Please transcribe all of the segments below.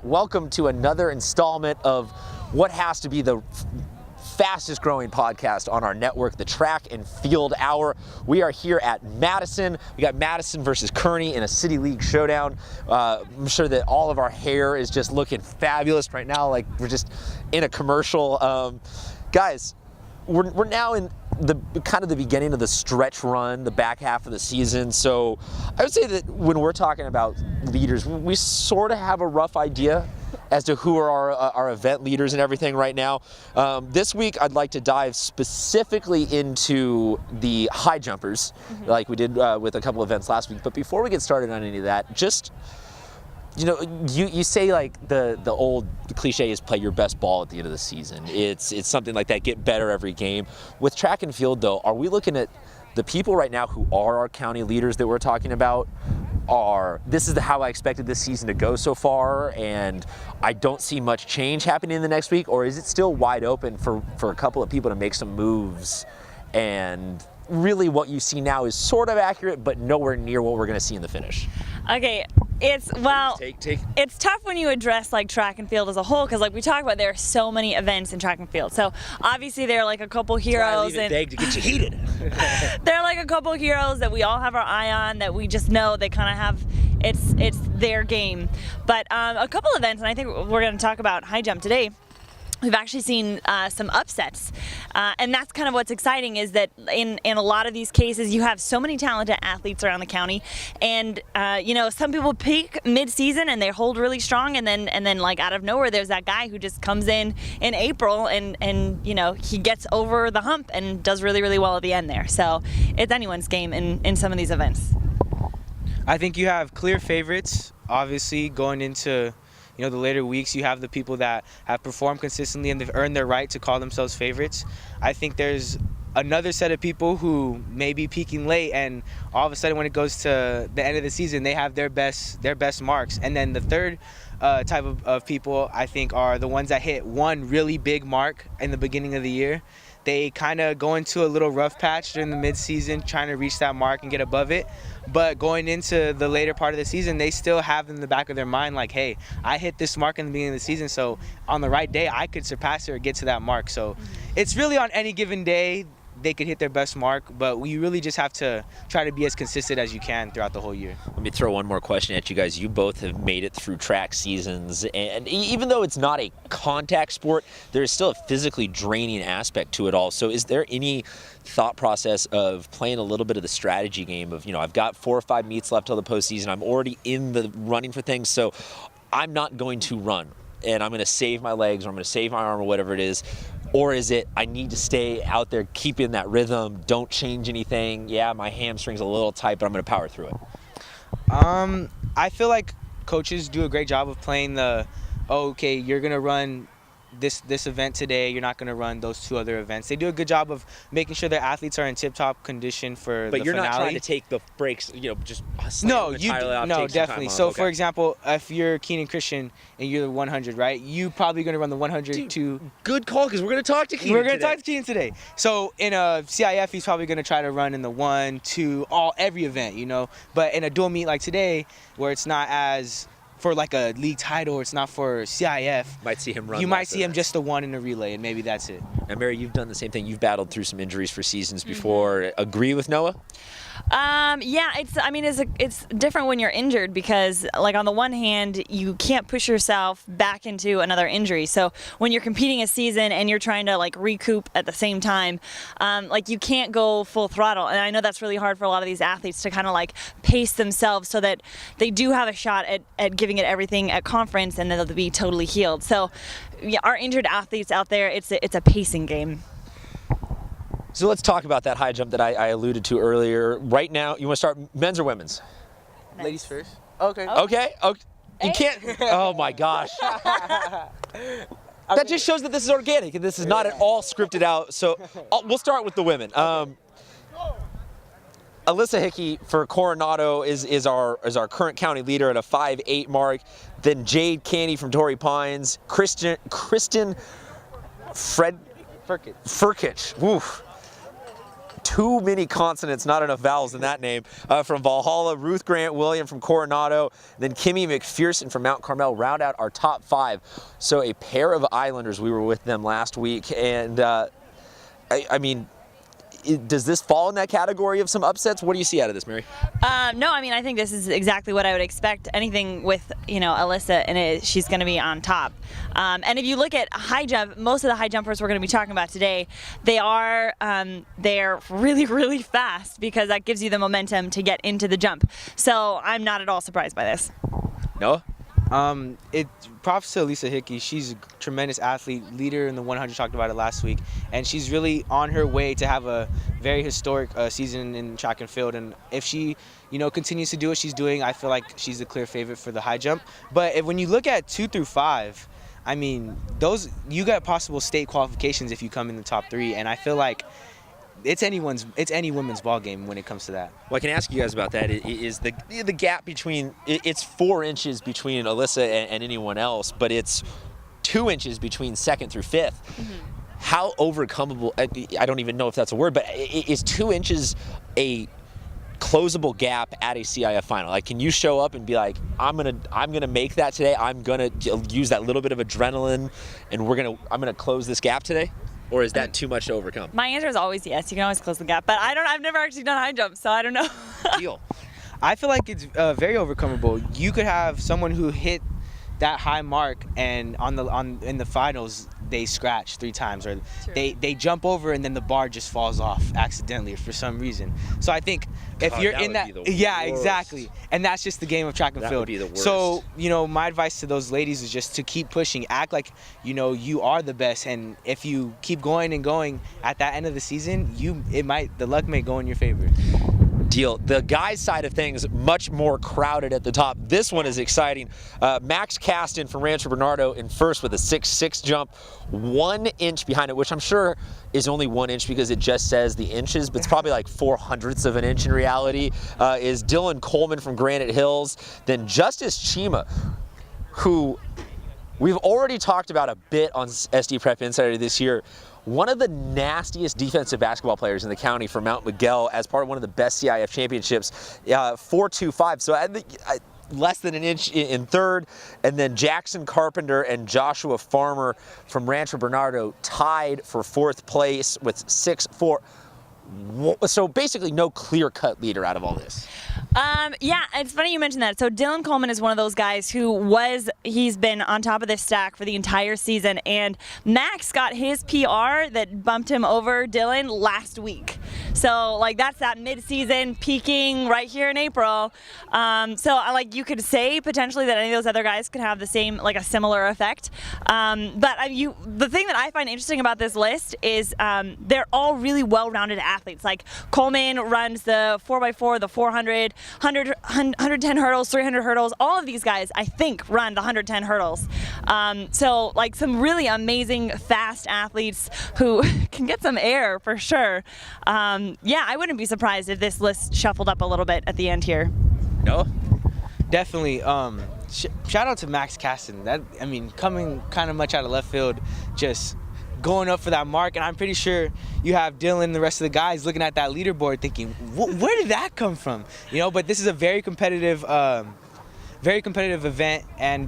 Welcome to another installment of what has to be the fastest growing podcast on our network, the Track and Field Hour. We are here at Madison. We got Madison versus Kearny in a City League showdown. I'm sure that all of our hair is just looking fabulous right now, like we're just in a commercial. Guys, we're now in the kind of the beginning of the stretch run, the back half of the season. So I would say that when we're talking about leaders, we sort of have a rough idea as to who are our event leaders and everything right now. This week, I'd like to dive specifically into the high jumpers, like we did with a couple events last week. But before we get started on any of that, just, you know, you say like the old cliche is play your best ball at the end of the season. It's something like that, get better every game. With track and field though, are we looking at the people right now who are our county leaders that we're talking about this is how I expected this season to go so far, and I don't see much change happening in the next week? Or is it still wide open for a couple of people to make some moves, and really what you see now is sort of accurate, but nowhere near what we're going to see in the finish? Okay, it's tough when you address like track and field as a whole, because like we talked about, there are so many events in track and field. So obviously there are like a couple heroes, and vague to get you heated. There are like a couple heroes that we all have our eye on, that we just know they kind of have it's their game. But a couple events, and I think we're going to talk about high jump today. We've actually seen some upsets, and that's kind of what's exciting, is that in a lot of these cases you have so many talented athletes around the county, and you know, some people peak mid-season and they hold really strong, and then like out of nowhere there's that guy who just comes in April and you know, he gets over the hump and does really, really well at the end there. So it's anyone's game in some of these events. I think you have clear favorites, obviously, going into, you know, the later weeks. You have the people that have performed consistently and they've earned their right to call themselves favorites. I think there's another set of people who may be peaking late, and all of a sudden when it goes to the end of the season, they have their best marks. And then the third type of people, I think, are the ones that hit one really big mark in the beginning of the year. They kind of go into a little rough patch during the mid-season, trying to reach that mark and get above it. But going into the later part of the season, they still have in the back of their mind, like, hey, I hit this mark in the beginning of the season, so on the right day, I could surpass it or get to that mark. So it's really on any given day, they could hit their best mark, but we really just have to try to be as consistent as you can throughout the whole year. Let me throw one more question at you guys. You both have made it through track seasons, and even though it's not a contact sport, there is still a physically draining aspect to it all. So is there any thought process of playing a little bit of the strategy game of, you know, I've got 4 or 5 meets left till the postseason, I'm already in the running for things, so I'm not going to run, and I'm going to save my legs, or I'm going to save my arm, or whatever it is? Or is it, I need to stay out there, keep in that rhythm, don't change anything? Yeah, my hamstring's a little tight, but I'm going to power through it. I feel like coaches do a great job of playing the, oh, okay, you're going to run this event today, you're not going to run those 2 other events. They do a good job of making sure their athletes are in tip-top condition for the finale. But you're not trying to take the breaks, you know, just no, definitely. So okay. For example, if you're Kearny Christian and you're the 100, right, you probably going to run the 100 Dude, to... Good call, because we're going to talk to Kearny We're going to talk to Kearny today. So in a CIF, he's probably going to try to run in the 1, 2, every event, you know. But in a dual meet like today, where it's not as... for like a league title, it's not for CIF. Might see him run. You might see him just the 1 in a relay, and maybe that's it. And Mary, you've done the same thing. You've battled through some injuries for seasons before. Agree with Noah? Yeah, it's different when you're injured, because like on the one hand, you can't push yourself back into another injury. So when you're competing a season and you're trying to like recoup at the same time, like you can't go full throttle. And I know that's really hard for a lot of these athletes to kind of like pace themselves so that they do have a shot at giving it everything at conference, and then they'll be totally healed. So yeah, our injured athletes out there, it's a pacing game. So let's talk about that high jump that I alluded to earlier. Right now, you want to start men's or women's? Ladies first. Okay. Okay. You can't. Oh my gosh. That just shows that this is organic and this is not at all scripted out. So we'll start with the women. Alyssa Hickey for Coronado is our current county leader at a 5.8 mark. Then Jade Canny from Torrey Pines. Kristen Furkic. Oof. too many consonants, not enough vowels in that name, from Valhalla, Ruth Grant William from Coronado, then Kimmy McPherson from Mount Carmel round out our top 5. So a pair of Islanders, we were with them last week, and I mean, does this fall in that category of some upsets? What do you see out of this, Mary? No, I mean, I think this is exactly what I would expect. Anything with, Alyssa in it, she's going to be on top. And if you look at high jump, most of the high jumpers we're going to be talking about today, they're really, really fast because that gives you the momentum to get into the jump. So I'm not at all surprised by this. No? Props to Lisa Hickey. She's a tremendous athlete, leader in the 100, talked about it last week, and she's really on her way to have a very historic season in track and field. And if she, continues to do what she's doing, I feel like she's the clear favorite for the high jump. But when you look at 2 through 5, I mean, you got possible state qualifications if you come in the top 3, and I feel like it's any women's ball game when it comes to that. Well, I can ask you guys about that. Is the gap between, it's 4 inches between Alyssa and anyone else, but it's 2 inches between 2nd through 5th. Mm-hmm. How overcomable, I don't even know if that's a word, but is 2 inches a closable gap at a CIF final? Like, can you show up and be like, I'm gonna make that today, I'm gonna use that little bit of adrenaline, and I'm gonna close this gap today? Or is that too much to overcome? My answer is always yes. You can always close the gap, but I've never actually done high jump, so I don't know. Deal. I feel like it's very overcomable. You could have someone who hit that high mark, and in the finals they scratch 3 times, or they jump over and then the bar just falls off accidentally for some reason. So I think if you're in that, yeah, exactly, and that's just the game of track and field. Would be the worst. So my advice to those ladies is just to keep pushing, act like you are the best, and if you keep going and going at that end of the season, the luck may go in your favor. Deal. The guys' side of things, much more crowded at the top. This one is exciting. Max Caston from Rancho Bernardo in first with a 6'6" jump, 1 inch behind it, which I'm sure is only 1 inch because it just says the inches, but it's probably like 4/100ths of an inch in reality, is Dylan Coleman from Granite Hills. Then Justice Chima, who we've already talked about a bit on SD Prep Insider this year. One of the nastiest defensive basketball players in the county for Mount Miguel as part of one of the best CIF championships, 4.25. So less than an inch in third. And then Jackson Carpenter and Joshua Farmer from Rancho Bernardo tied for 4th place with 6'4". So basically no clear-cut leader out of all this. Yeah, it's funny you mentioned that. So Dylan Coleman is one of those guys he's been on top of this stack for the entire season, and Max got his PR that bumped him over Dylan last week. So that's that mid-season peaking right here in April. So you could say potentially that any of those other guys could have the same, a similar effect. But the thing that I find interesting about this list is they're all really well-rounded athletes. Like Coleman runs the 4x4, the 400, 110 hurdles, 300 hurdles. All of these guys, I think, run the 110 hurdles. So some really amazing fast athletes who can get some air for sure. Yeah, I wouldn't be surprised if this list shuffled up a little bit at the end here. No? Definitely. Shout out to Max Caston. Coming kind of much out of left field, just going up for that mark, and I'm pretty sure you have Dylan and the rest of the guys looking at that leaderboard thinking, where did that come from? But this is a very competitive event, and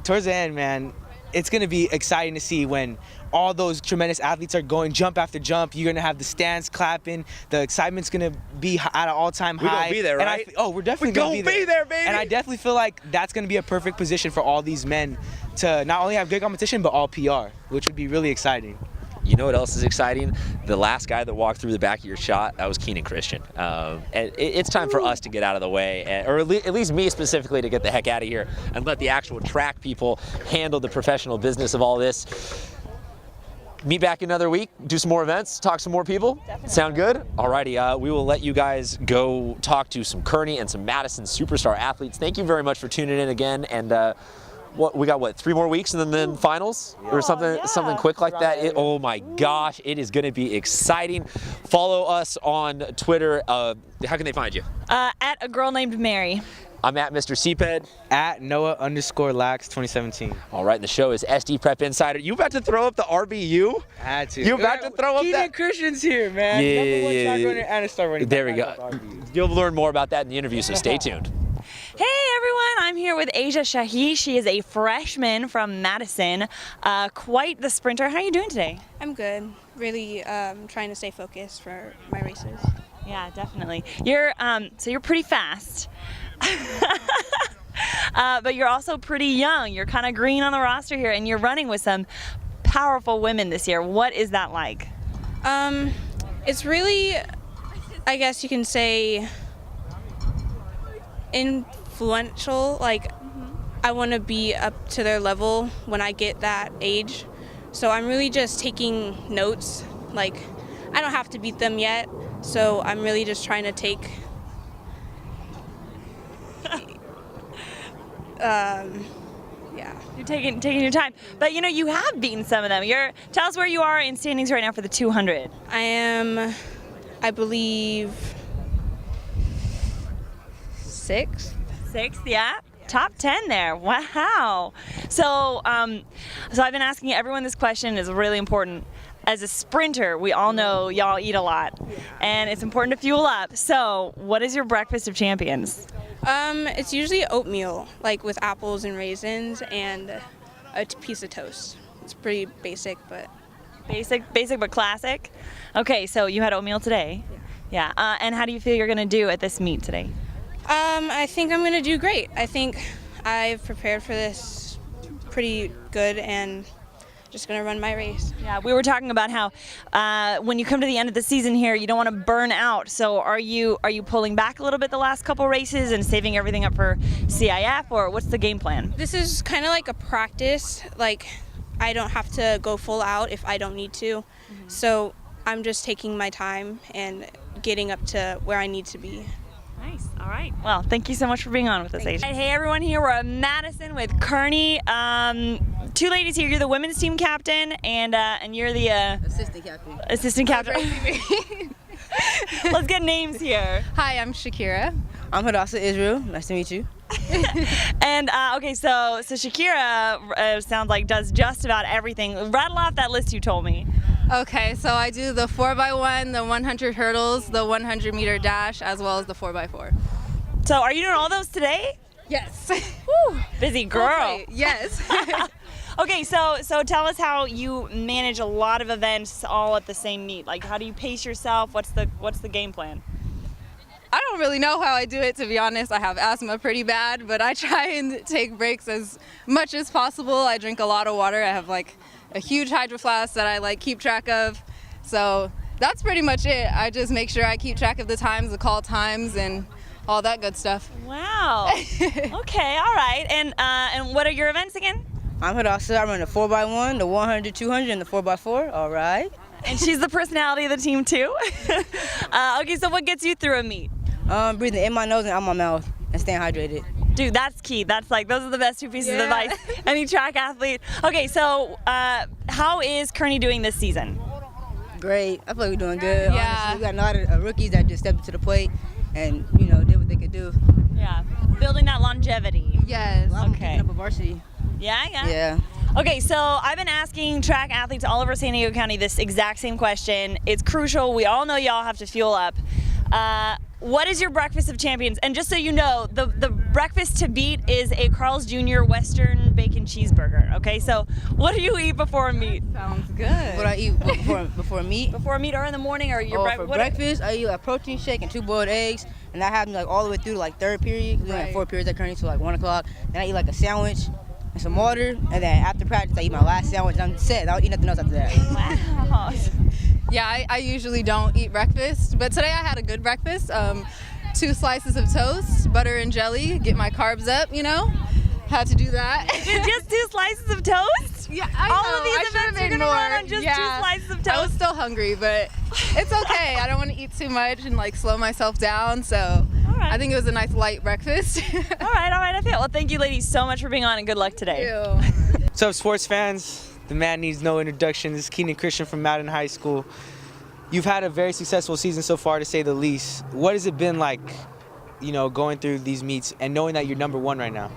towards the end, man, it's going to be exciting to see when all those tremendous athletes are going jump after jump. You're going to have the stands clapping. The excitement's going to be at an all-time high. We're going to be there, right? We're definitely going to be there, baby! And I definitely feel like that's going to be a perfect position for all these men to not only have good competition, but all PR, which would be really exciting. You know what else is exciting? The last guy that walked through the back of your shot, that was Keenan Christian. And it's time for us to get out of the way, or at least me specifically, to get the heck out of here and let the actual track people handle the professional business of all this. Meet back another week, do some more events, talk some more people. Definitely. Sound good? Alrighty, we will let you guys go talk to some Kearny and some Madison superstar athletes. Thank you very much for tuning in again, and we got 3 more weeks and then finals or something quick like that. Oh my gosh, it is going to be exciting. Follow us on Twitter. How can they find you? At a girl named Mary. I'm at Mr. Seaped. At Noah_Lax2017. All right, and the show is SD Prep Insider. You about to throw up the RBU? I had to. You about to throw up Kearny that? Christian's here, man. Yeah, Number one yeah, shot yeah. runner and a star running There we back. go. You'll learn more about that in the interview, so stay tuned. Hey everyone, I'm here with Asia Shahi. She is a freshman from Madison. Quite the sprinter. How are you doing today? I'm good. Really trying to stay focused for my races. Yeah, definitely. You're pretty fast. But you're also pretty young. You're kind of green on the roster here, and you're running with some powerful women this year. What is that like? It's really, I guess you can say, influential. Like, I want to be up to their level when I get that age. So I'm really just taking notes. Like, I don't have to beat them yet, so I'm really just trying to take yeah. You're taking your time. But you know, you have beaten some of them. Tell us where you are in standings right now for the 200. I am, I believe, sixth. Sixth, yeah. Top 10 there. Wow. So I've been asking everyone this question. Is really important. As a sprinter, we all know y'all eat a lot, and it's important to fuel up. So, what is your breakfast of champions? It's usually oatmeal, like with apples and raisins and a piece of toast. It's pretty basic, but Basic but classic. Okay, so you had oatmeal today. Yeah. And how do you feel you're gonna do at this meet today? I think I'm gonna do great. I think I've prepared for this pretty good and just gonna run my race. Yeah, we were talking about how when you come to the end of the season here, you don't want to burn out. So are you pulling back a little bit the last couple races and saving everything up for CIF, or what's the game plan? This is kind of like a practice. Like, I don't have to go full out if I don't need to. So I'm just taking my time and getting up to where I need to be. Nice. All right. Well, thank you so much for being on with us, Asia. Hey everyone, here we're at Madison with Kearny. Two ladies here. You're the women's team captain, and you're the Assistant captain. assistant captain. Let's get names here. Hi, I'm Shakira. I'm Hadassah Israel. Nice to meet you. And okay, so Shakira sounds like does just about everything. Rattle off that list you told me. Okay, so I do the 4x1, the 100 hurdles, the 100-meter dash, as well as the 4x4. So are you doing all those today? Yes. Woo, busy girl. Okay, yes. Okay, so tell us how you manage a lot of events all at the same meet. Like, how do you pace yourself? What's the game plan? I don't really know how I do it, to be honest. I have asthma pretty bad, but I try and take breaks as much as possible. I drink a lot of water. I have like a huge hydro flask that I like keep track of. So that's pretty much it. I just make sure I keep track of the times, the call times, and all that good stuff. Wow. Okay, all right. And what are your events again? I'm Hadassah. I run the 4x1, the 100, 200, and the 4x4. All right. And she's the personality of the team too. Okay, so what gets you through a meet? Breathing in my nose and out my mouth and staying hydrated. Dude, that's key. That's like, those are the best two pieces of advice. Any track athlete. Okay, so how is Kearny doing this season? Great. I feel like we're doing good. Yeah. Honestly. We got a lot of rookies that just stepped to the plate and, did what they could do. Yeah, building that longevity. Yes. A lot of them Okay. picking up a varsity. Yeah. Yeah. Okay, so I've been asking track athletes all over San Diego County this exact same question. It's crucial. We all know y'all have to fuel up. What is your breakfast of champions? And just so you know, the breakfast to beat is a Carl's Jr. Western bacon cheeseburger. Okay, so what do you eat before a meet? Sounds good. What I eat before meat. Before a meet or in the morning, or your For breakfast, I eat a protein shake and 2 boiled eggs, and that happens like all the way through like third period. We have 4 periods at Kearny, so like 1 o'clock. Then I eat like a sandwich and some water, and then after practice I eat my last sandwich and I'm set. I don't eat nothing else after that. Wow. Yeah, I usually don't eat breakfast, but today I had a good breakfast. 2 slices of toast, butter and jelly, get my carbs up, Had to do that. Just 2 slices of toast? Yeah, I All know. of these I should've events you're made gonna run more. on just Yeah. 2 slices of I was toast? still hungry, but it's okay. I don't want to eat too much and like slow myself down, so All right. I think it was a nice light breakfast. All right, I feel. Well, thank you ladies so much for being on, and good luck today. What's up, sports fans? The man needs no introduction. This is Kearny Christian from Madison High School. You've had a very successful season so far, to say the least. What has it been like going through these meets and knowing that you're number 1 right now?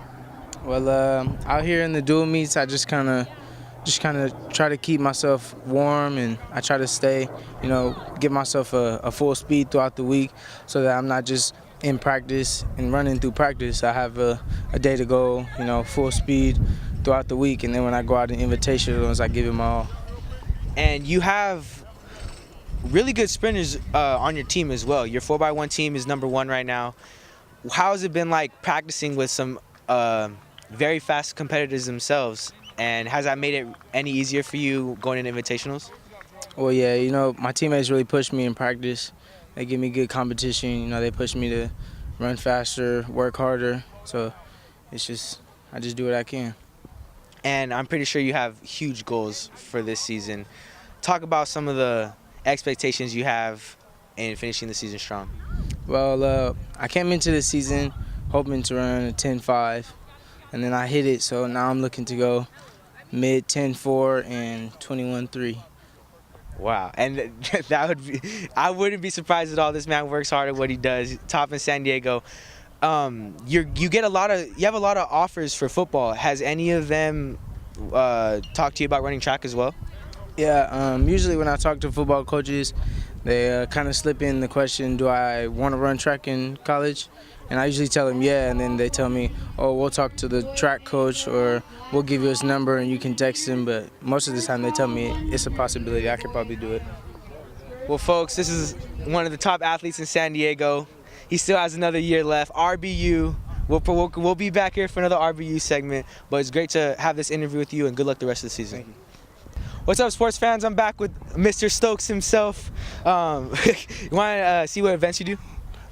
Well, out here in the dual meets, I just kind of try to keep myself warm, and I try to stay, give myself a full speed throughout the week so that I'm not just in practice and running through practice. I have a day to go, full speed throughout the week, and then when I go out in invitationals, I give it my all. And you have really good sprinters on your team as well. Your 4x1 team is number 1 right now. How has it been like practicing with some very fast competitors themselves, and has that made it any easier for you going into invitationals? Well, yeah, my teammates really push me in practice. They give me good competition. They push me to run faster, work harder. So I just do what I can. And I'm pretty sure you have huge goals for this season. Talk about some of the expectations you have in finishing the season strong. Well, I came into the season hoping to run a 10.5, and then I hit it. So now I'm looking to go mid 10.4 and 21.3. Wow, and I wouldn't be surprised at all. This man works hard at what he does. Top in San Diego. You have a lot of offers for football. Has any of them talked to you about running track as well? Yeah, usually when I talk to football coaches, they kind of slip in the question, do I want to run track in college? And I usually tell them yeah, and then they tell me, oh, we'll talk to the track coach, or we'll give you his number and you can text him. But most of the time they tell me it's a possibility. I could probably do it. Well, folks, this is one of the top athletes in San Diego. He still has another year left. RBU. We'll be back here for another RBU segment, but it's great to have this interview with you, and good luck the rest of the season. Thank you. What's up, sports fans? I'm back with Mr. Stokes himself. You want to see what events you do?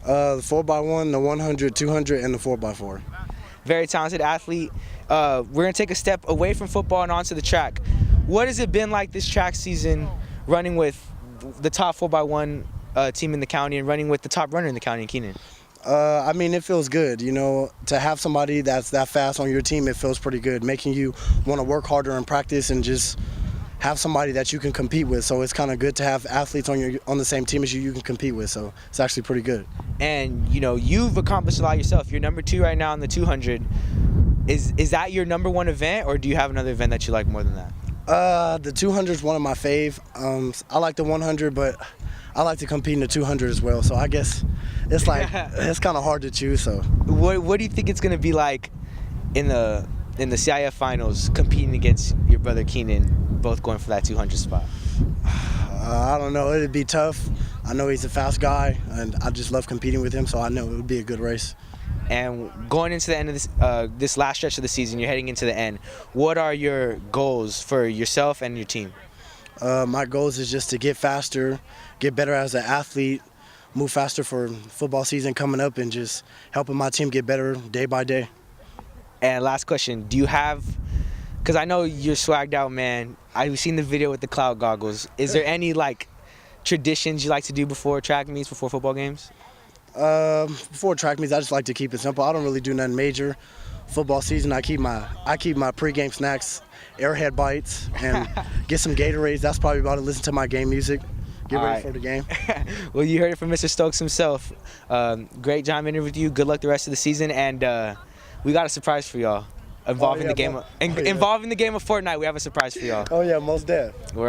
The 4x1, the 100, 200, and the 4x4. Very talented athlete. We're going to take a step away from football and onto the track. What has it been like this track season, running with the top 4x1 team in the county and running with the top runner in the county in Kearny? I mean, it feels good, to have somebody that's that fast on your team. It feels pretty good, making you want to work harder in practice and just have somebody that you can compete with. So it's kind of good to have athletes on the same team as you can compete with. So it's actually pretty good. And you've accomplished a lot yourself. You're number 2 right now in the 200. Is that your number 1 event, or do you have another event that you like more than that? The 200 is one of my fave. I like the 100, but I like to compete in the 200 as well. So I guess it's like it's kind of hard to choose. So what do you think it's gonna be like in the CIF finals, competing against your brother Keenan, both going for that 200 spot? I don't know. It'd be tough. I know he's a fast guy, and I just love competing with him, so I know it would be a good race. And going into the end of this last stretch of the season, you're heading into the end. What are your goals for yourself and your team? My goals is just to get faster, get better as an athlete, move faster for football season coming up, and just helping my team get better day by day. And last question, do you have, because I know you're swagged out, man. I've seen the video with the cloud goggles. Is there any traditions you like to do before track meets, before football games? Before track meets, I just like to keep it simple. I don't really do nothing major. Football season, I keep my pregame snacks, Airhead bites, and get some Gatorades. That's probably about it. Listen to my game music. Get ready for the game. Well, you heard it from Mr. Stokes himself. Great job interviewing with you. Good luck the rest of the season, and we got a surprise for y'all involving the game of Fortnite. We have a surprise for y'all. Oh yeah, most definitely.